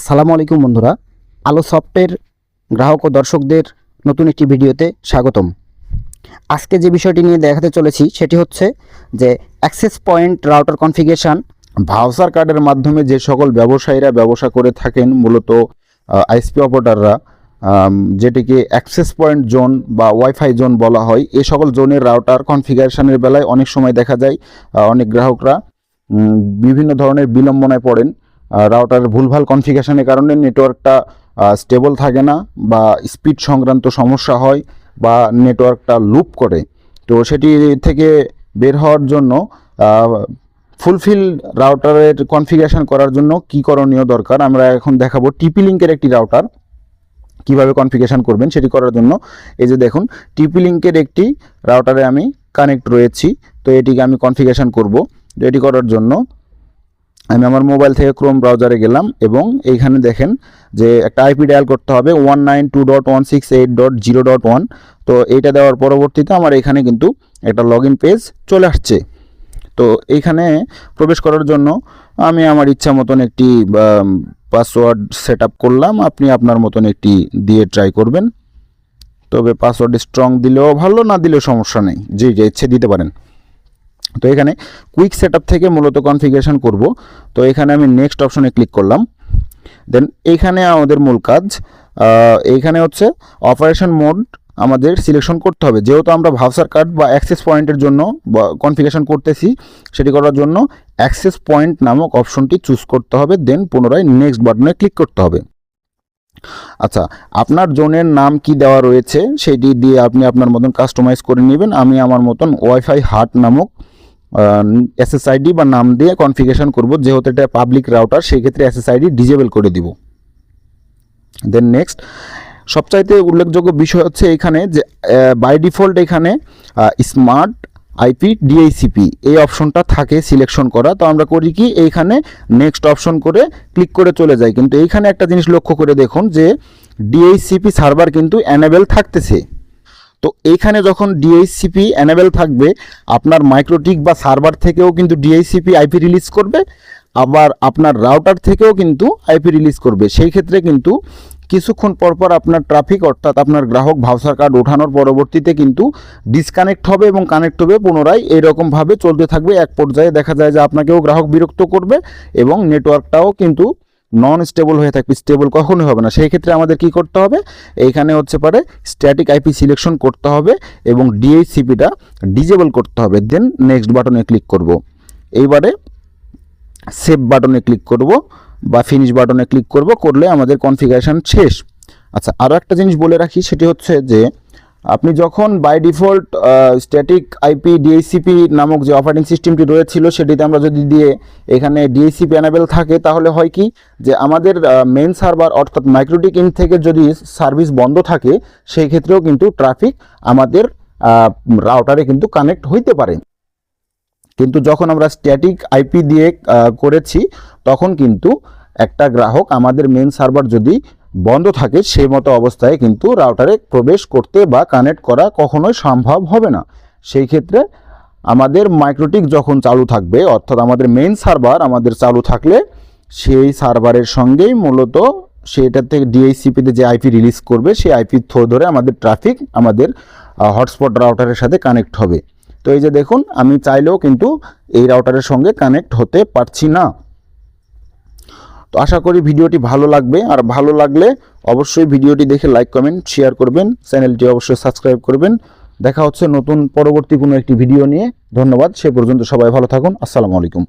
আসসালামু আলাইকুম বন্ধুরা, আলো সফটের গ্রাহক ও দর্শকদের নতুন একটি ভিডিওতে স্বাগতম। আজকে যে বিষয়টি নিয়ে দেখাতে চলেছি সেটি হচ্ছে যে access point router configuration. Voucher কার্ডের মাধ্যমে যে সকল ব্যবসায়ীরা ব্যবসা করে থাকেন, মূলত আইএসপি অপারেটররা, যেটিকে অ্যাক্সেস পয়েন্ট জোন বা ওয়াইফাই জোন বলা হয়, এই সকল জোনের রাউটার কনফিগারেশনের বেলায় অনেক সময় দেখা যায় অনেক গ্রাহকরা বিভিন্ন ধরনের বিড়ম্বনায় পড়েন। রাউটারের ভুলভাল কনফিগারেশনের কারণে নেটওয়ার্কটা স্টেবল থাকে না, বা স্পিড সংক্রান্ত সমস্যা হয়, বা নেটওয়ার্কটা লুপ করে। তো সেটি থেকে বের হওয়ার জন্য ফুলফিল রাউটারের কনফিগারেশন করার জন্য কী করণীয় দরকার আমরা এখন দেখাবো। টিপি লিঙ্কের একটি রাউটার কিভাবে কনফিগারেশন করবেন সেটি করার জন্য এই যে দেখুন, টিপি লিঙ্কের একটি রাউটারে আমি কানেক্ট রয়েছি। তো এটিকে আমি কনফিগারেশন করব। এটি করার জন্য আমি আমার মোবাইল থেকে ক্রোম ব্রাউজারে গেলাম এবং এইখানে দেখেন যে একটা আইপি ডায়াল করতে হবে 192.168.0.1। তো এইটা দেওয়ার পরবর্তীতে আমার এখানে কিন্তু একটা লগইন পেজ চলে আসছে। তো এইখানে প্রবেশ করার জন্য আমি আমার ইচ্ছা মতন একটি পাসওয়ার্ড সেট আপ করলাম। আপনি আপনার মতন একটি দিয়ে ট্রাই করবেন, তবে পাসওয়ার্ড স্ট্রং দিলেও ভালো, না দিলেও সমস্যা নেই, যে ইচ্ছে দিতে পারেন। তো এখানে কুইক সেটআপ থেকে মূলত কনফিগারেশন করব। তো এখানে আমি নেক্সট অপশনে ক্লিক করলাম। দেন এইখানে আমাদের মূল কাজ, এইখানে হচ্ছে অপারেশন মোড আমাদের সিলেকশন করতে হবে। যেহেতু আমরা ভাউচার কার্ড বা অ্যাক্সেস পয়েন্টের জন্য কনফিগারেশন করতেছি, সেটি করার জন্য অ্যাক্সেস পয়েন্ট নামক অপশনটি চুজ করতে হবে। দেন পুনরায় নেক্সট বাটনে ক্লিক করতে হবে। আচ্ছা, আপনার জোনের নাম কি দেওয়া রয়েছে সেটি দিয়ে আপনি আপনার মতন কাস্টমাইজ করে নেবেন। আমি আমার মতন ওয়াইফাই হাট নামক এসএসআইডি বা নাম দিয়ে কনফিগারেশন করব। যেহেতু এটা পাবলিক রাউটার, সেই ক্ষেত্রে এসএসআইডি ডিজেবল করে দিব। দেন নেক্সট, সবচাইতে উল্লেখযোগ্য বিষয় হচ্ছে এখানে যে বাই ডিফল্ট এখানে স্মার্ট আইপি ডিএইচসিপি এই অপশনটা থাকে সিলেকশন করা। তো আমরা করি কি, এইখানে নেক্সট অপশন করে ক্লিক করে চলে যাই। কিন্তু এইখানে একটা জিনিস লক্ষ্য করে দেখুন যে ডিএইচসিপি সার্ভার কিন্তু অ্যানেবেল থাকতেছে। তো এইখানে যখন ডিএইচসিপি অ্যানেবেল থাকবে, আপনার মাইক্রোটিক বা সার্ভার থেকেও কিন্তু ডিএইচসিপি আইপি রিলিজ করবে, আবার আপনার রাউটার থেকেও কিন্তু আইপি রিলিজ করবে। সেই ক্ষেত্রে কিন্তু কিছুক্ষণ পরপর আপনার ট্রাফিক, অর্থাৎ আপনার গ্রাহক ভাউচার কার্ড ওঠানোর পরবর্তীতে কিন্তু ডিসকানেক্ট হবে এবং কানেক্ট হবে পুনরায়। এইরকমভাবে চলতে থাকবে। এক পর্যায়ে দেখা যায় যে আপনাকেও গ্রাহক বিরক্ত করবে এবং নেটওয়ার্কটাও কিন্তু নন স্টেবল হয়ে থাকবে, স্টেবল কখনোই হবে না। সেই ক্ষেত্রে আমাদের কি করতে হবে, এইখানে হচ্ছে পারে স্ট্যাটিক আইপি সিলেকশন করতে হবে এবং ডিএইচসিপিটা ডিজেবল করতে হবে। দেন নেক্সট বাটনে ক্লিক করব। এইবারে সেভ বাটনে ক্লিক করব বা ফিনিশ বাটনে ক্লিক করব, করলে আমাদের কনফিগারেশন শেষ। আচ্ছা, আরও একটা জিনিস বলে রাখি, সেটি হচ্ছে যে আপনি যখন by default static IP DHCP নামক যে অপারেটিং সিস্টেমটি রয়েছিল সেটিতে আমরা যদি দিয়ে এখানে ডিএইচসিপি অ্যানেবেল থাকে, তাহলে হয় কি যে আমাদের মেন সার্ভার অর্থাৎ মাইক্রোটিক ইন থেকে যদি সার্ভিস বন্ধ থাকে, সেই ক্ষেত্রেও কিন্তু ট্রাফিক আমাদের রাউটারে কিন্তু কানেক্ট হইতে পারে। কিন্তু যখন আমরা স্ট্যাটিক আইপি দিয়ে করেছি, তখন কিন্তু একটা গ্রাহক আমাদের মেন সার্ভার যদি বন্ধ থাকে, সেই মতো অবস্থায় কিন্তু রাউটারে প্রবেশ করতে বা কানেক্ট করা কখনোই সম্ভব হবে না। সেই ক্ষেত্রে আমাদের মাইক্রোটিক যখন চালু থাকবে, অর্থাৎ আমাদের মেইন সার্ভার আমাদের চালু থাকলে, সেই সার্ভারের সঙ্গেই মূলত সেটার থেকে ডিএইচসিপিতে যে আইপি রিলিজ করবে, সেই আইপি থ্রো ধরে আমাদের ট্রাফিক আমাদের হটস্পট রাউটারের সাথে কানেক্ট হবে। তো এই যে দেখুন, আমি চাইলেও কিন্তু এই রাউটারের সঙ্গে কানেক্ট হতে পারছি না। তো আশা করি ভিডিওটি ভালো লাগবে, আর ভালো লাগলে অবশ্যই ভিডিওটি দেখে লাইক, কমেন্ট, শেয়ার করবেন। চ্যানেলটি অবশ্যই সাবস্ক্রাইব করবেন। দেখা হচ্ছে নতুন পরবর্তী কোনো একটি ভিডিও নিয়ে। ধন্যবাদ। সে পর্যন্ত সবাই ভালো থাকুন। আসসালামু আলাইকুম।